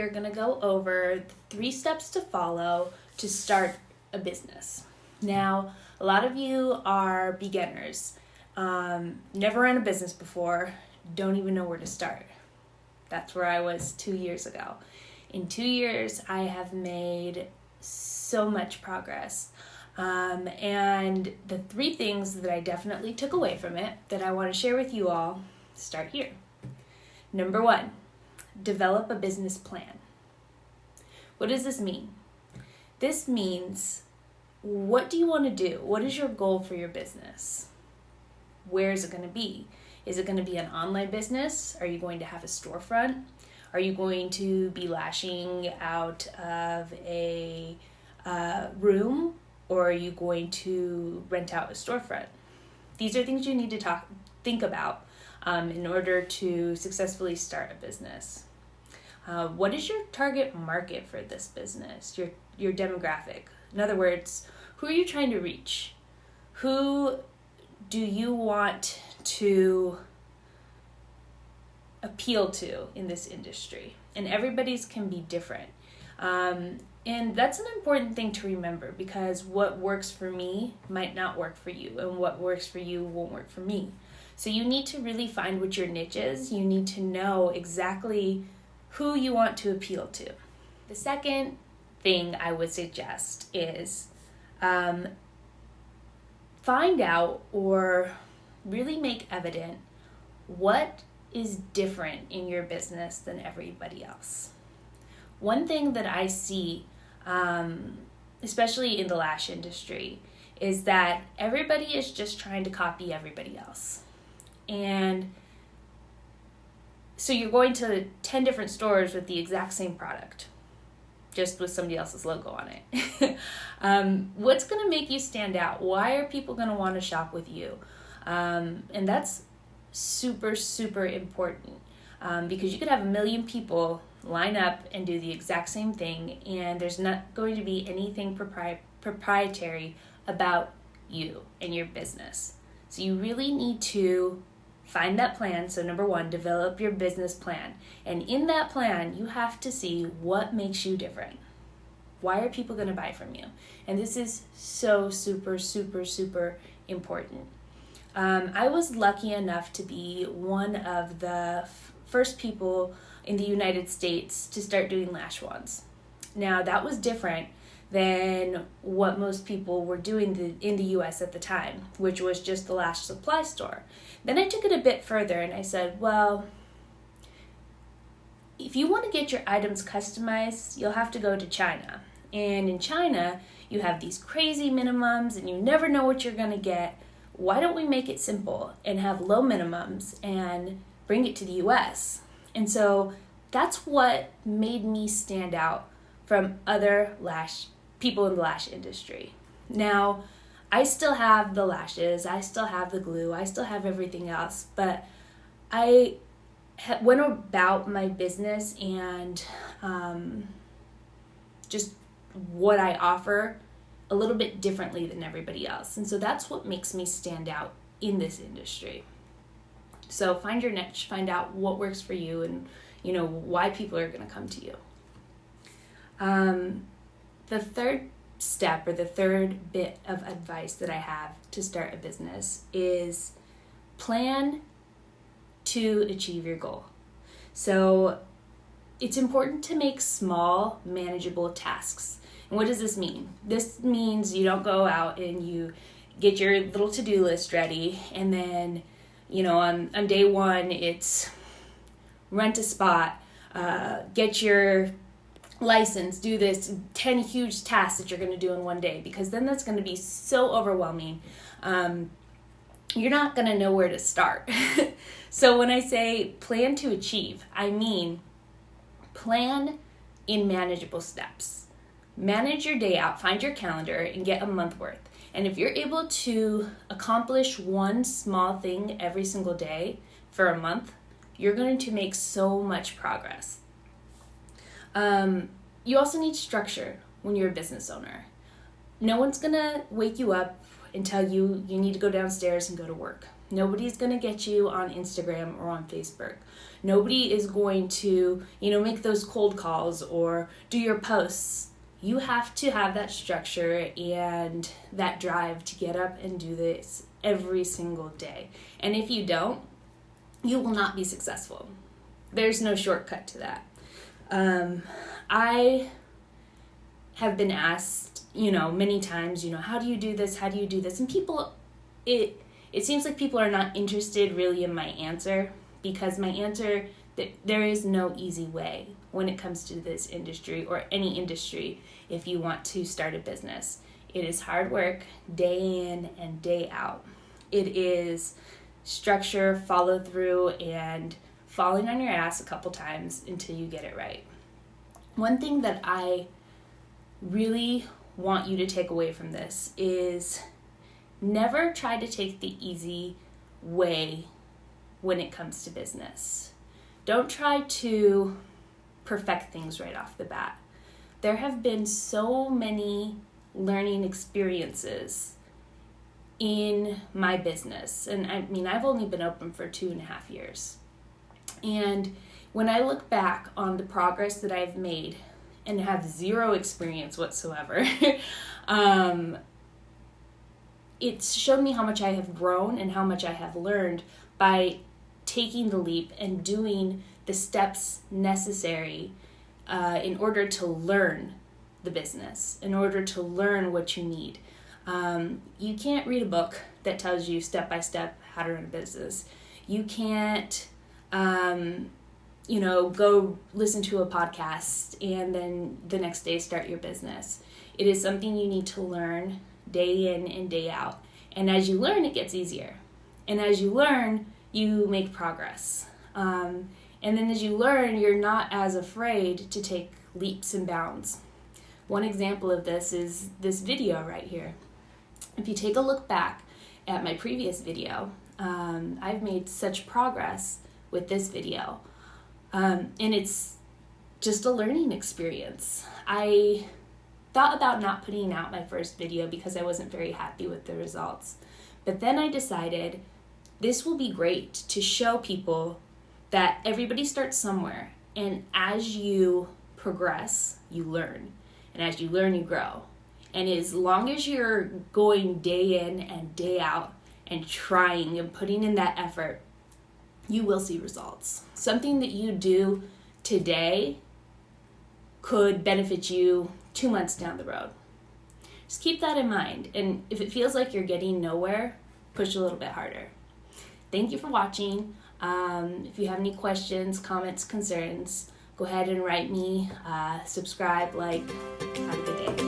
are going to go over the 3 steps to follow to start a business. Now, a lot of you are beginners, never ran a business before, don't even know where to start. That's where I was 2 years ago. In 2 years, I have made so much progress. And the 3 things that I definitely took away from it that I want to share with you all start here. Number 1, develop a business plan. What does this mean? This means, what do you want to do? What is your goal for your business? Where is it going to be? Is it going to be an online business? Are you going to have a storefront? Are you going to be lashing out of a room? Or are you going to rent out a storefront? These are things you need to think about in order to successfully start a business. What is your target market for this business? Your demographic. In other words, who are you trying to reach? Who do you want to appeal to in this industry? And everybody's can be different. And that's an important thing to remember, because what works for me might not work for you, and what works for you won't work for me. So you need to really find what your niche is. You need to know exactly who you want to appeal to. The second thing I would suggest is find out, or really make evident, what is different in your business than everybody else. One thing that I see, especially in the lash industry, is that everybody is just trying to copy everybody else. And so you're going to 10 different stores with the exact same product, just with somebody else's logo on it. What's going to make you stand out? Why are people going to want to shop with you? And that's super, super important, because you could have 1 million people line up and do the exact same thing, and there's not going to be anything proprietary about you and your business. So you really need to find that plan. So number 1, develop your business plan. And in that plan, you have to see what makes you different. Why are people going to buy from you? And this is so super, super, super important. I was lucky enough to be one of the first people in the United States to start doing lash wands. Now, that was different than what most people were doing in the US at the time, which was just the lash supply store. Then I took it a bit further and I said, well, if you want to get your items customized, you'll have to go to China. And in China, you have these crazy minimums and you never know what you're going to get. Why don't we make it simple and have low minimums and bring it to the US? And so that's what made me stand out from other people in the lash industry. Now, I still have the lashes, I still have the glue, I still have everything else, but I went about my business and just what I offer a little bit differently than everybody else. And so that's what makes me stand out in this industry. So find your niche, find out what works for you, and why people are going to come to you. The third step, or the third bit of advice that I have to start a business, is plan to achieve your goal. So it's important to make small, manageable tasks. And what does this mean? This means you don't go out and you get your little to-do list ready, and then on day 1, it's rent a spot, get your license, do this 10 huge tasks that you're going to do in one day, because then that's going to be so overwhelming. You're not going to know where to start. So when I say plan to achieve, I mean plan in manageable steps. Manage your day out, find your calendar, and get a month worth. And if you're able to accomplish one small thing every single day for a month, you're going to make so much progress. You also need structure when you're a business owner. No one's going to wake you up and tell you need to go downstairs and go to work. Nobody's going to get you on Instagram or on Facebook. Nobody is going to, make those cold calls or do your posts. You have to have that structure and that drive to get up and do this every single day. And if you don't, you will not be successful. There's no shortcut to that. I have been asked, many times, how do you do this? How do you do this? And people, it seems like people are not interested really in my answer, because my answer, there is no easy way when it comes to this industry or any industry if you want to start a business. It is hard work, day in and day out. It is structure, follow through, and falling on your ass a couple times until you get it right. One thing that I really want you to take away from this is never try to take the easy way when it comes to business. Don't try to perfect things right off the bat. There have been so many learning experiences in my business. And I've only been open for 2.5 years. And when I look back on the progress that I've made and have zero experience whatsoever, it's shown me how much I have grown and how much I have learned by taking the leap and doing the steps necessary in order to learn the business, in order to learn what you need. You can't read a book that tells you step by step how to run a business. You can't go listen to a podcast and then the next day start your business. It is something you need to learn day in and day out. And as you learn, it gets easier. And as you learn, you make progress. And then as you learn, you're not as afraid to take leaps and bounds. One example of this is this video right here. If you take a look back at my previous video, I've made such progress with this video. And it's just a learning experience. I thought about not putting out my first video because I wasn't very happy with the results. But then I decided this will be great to show people that everybody starts somewhere. And as you progress, you learn. And as you learn, you grow. And as long as you're going day in and day out and trying and putting in that effort, you will see results. Something that you do today could benefit you 2 months down the road. Just keep that in mind. And if it feels like you're getting nowhere, push a little bit harder. Thank you for watching. If you have any questions, comments, concerns, go ahead and write me, subscribe, like. Have a good day.